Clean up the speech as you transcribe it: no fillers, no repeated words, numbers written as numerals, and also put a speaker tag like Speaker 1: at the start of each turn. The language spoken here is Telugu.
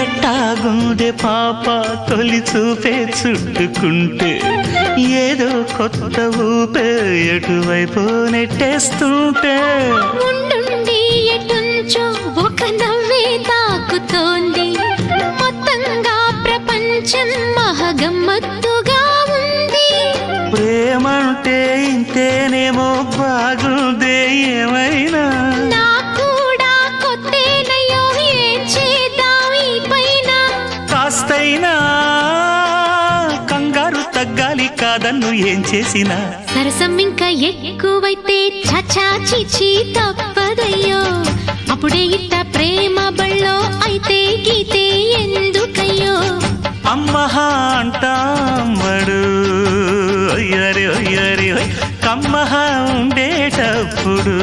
Speaker 1: ఎట్టాగుందే పాప తొలి చూపే చుట్టుకుంటే ఏదో కొత్త ఊపే ఎటువైపు నెట్టేస్తుంటే
Speaker 2: ఉండుండి ఎటుంచో ఒక నవ్వే తాకుతోంది మొత్తంగా ప్రపంచం మహగమ్మత్తుగా ఉంది
Speaker 1: ప్రేమంటే ఇంతేనేమో బాగుందే ఏమైనా
Speaker 2: కూడా కొత్తేనయ్యో ఏం చేద్దాం ఈ పైన
Speaker 1: కాస్తైనా కంగారు తగ్గాలి కాదన్ను ఏం చేసినా
Speaker 2: సరసం ఇంకా ఎక్కువైతే చచా చిచి తప్పదయ్యో అప్పుడే ఇట్ట ప్రేమ బళ్ళో అయితే గీతే ఎందుకయ్యో
Speaker 1: అమ్మహా అంటాంబడు ఒయ్యరి ఒయ్యరి కమ్మహా ఉండేటప్పుడు